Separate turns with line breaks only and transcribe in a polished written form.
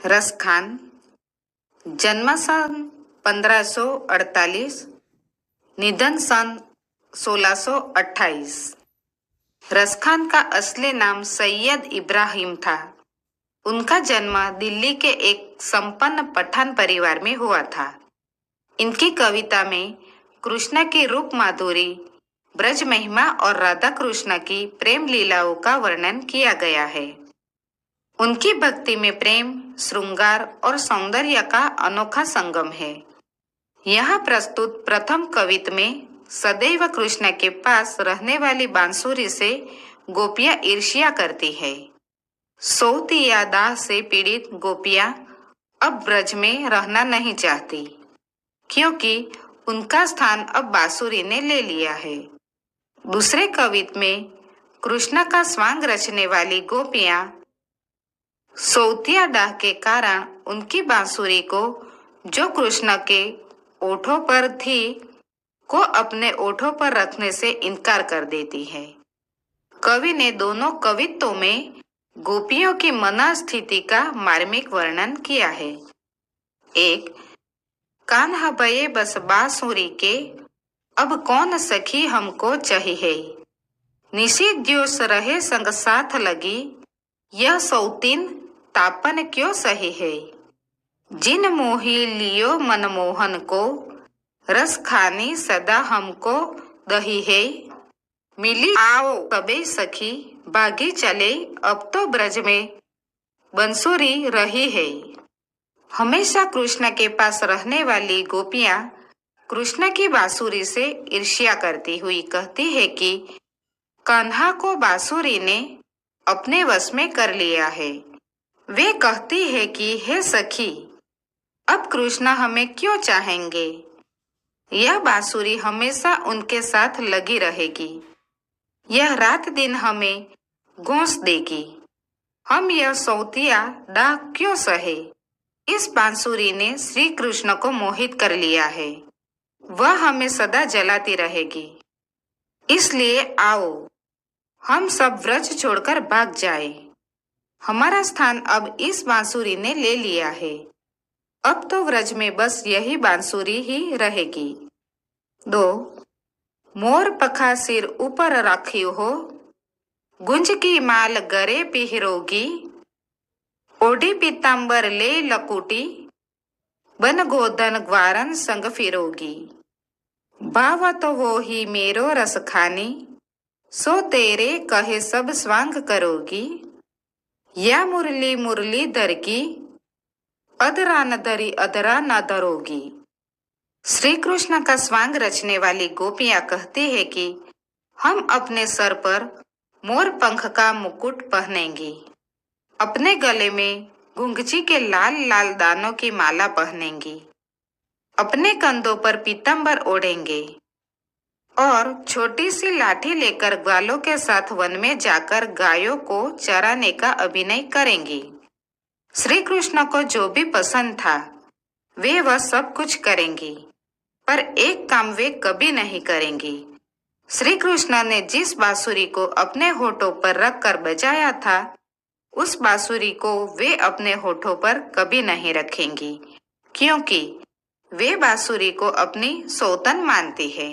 रसखान, जन्म सन 1548, निधन सन 1628। रसखान का असली नाम सैयद इब्राहिम था। उनका जन्म दिल्ली के एक संपन्न पठान परिवार में हुआ था। इनकी कविता में कृष्ण की रूप माधुरी, ब्रज महिमा और राधा कृष्ण की प्रेम लीलाओं का वर्णन किया गया है। उनकी भक्ति में प्रेम, श्रृंगार और सौंदर्य का अनोखा संगम है। यहाँ प्रस्तुत प्रथम कविता में सदैव कृष्ण के पास रहने वाली बांसुरी से गोपियां ईर्ष्या करती है। सौतिया दाह से पीड़ित गोपियां अब ब्रज में रहना नहीं चाहती, क्योंकि उनका स्थान अब बांसुरी ने ले लिया है। दूसरे कविता में कृष्ण का स्वांग रचने वाली गोपियां सौतिया डाह के कारण उनकी बांसुरी को, जो कृष्ण के ओठों पर थी, को अपने ओठों पर रखने से इनकार कर देती है। कवि ने दोनों कवित्तों में गोपियों की मनस्थिति का मार्मिक वर्णन किया है। एक, कान्हा भये बस बांसुरी के, अब कौन सखी हमको चाहिए, निषिद्योष रहे संग साथ लगी, यह सौतीन तापन क्यों सही है, जिन मोही लियो मनमोहन को, रस खानी सदा हमको दही है, मिली आओ सबे सखी, भागी चले अब तो ब्रज में बंसुरी रही है। हमेशा कृष्ण के पास रहने वाली गोपियां कृष्ण की बांसुरी से ईर्ष्या करती हुई कहती है कि कान्हा को बांसुरी ने अपने वश में कर लिया है। वे कहती है कि हे सखी, अब कृष्ण हमें क्यों चाहेंगे, यह बांसुरी हमेशा उनके साथ लगी रहेगी, यह रात दिन हमें गोंस देगी, हम यह सौतिया डाह क्यों सहे। इस बांसुरी ने श्री कृष्ण को मोहित कर लिया है, वह हमें सदा जलाती रहेगी। इसलिए आओ हम सब व्रज छोड़कर भाग जाए, हमारा स्थान अब इस बांसुरी ने ले लिया है, अब तो व्रज में बस यही बांसुरी ही रहेगी। 2, मोर पखा सिर ऊपर रखी हो, गुंज की माल गरे पिहरोगी, ओढ़ी पीताम्बर ले लकुटी, बन गोधन ग्वारन संग फिरोगी, भावत हो ही मेरो रस खानी, सो तेरे कहे सब स्वांग करोगी, या मुरली मुरली दर की, अदरा न दरी अदरा न दरोगी। श्री कृष्ण का स्वांग रचने वाली गोपियां कहती है कि हम अपने सर पर मोर पंख का मुकुट पहनेंगी, अपने गले में गुंगची के लाल लाल दानों की माला पहनेंगी, अपने कंधों पर पीताम्बर ओढ़ेंगे और छोटी सी लाठी लेकर ग्वालों के साथ वन में जाकर गायों को चराने का अभिनय करेंगी। श्री कृष्ण को जो भी पसंद था वे वह सब कुछ करेंगी, पर एक काम वे कभी नहीं करेंगी। श्री कृष्ण ने जिस बांसुरी को अपने होठों पर रखकर बजाया था, उस बांसुरी को वे अपने होठों पर कभी नहीं रखेंगी, क्योंकि वे बांसुरी को अपनी सौतन मानती है।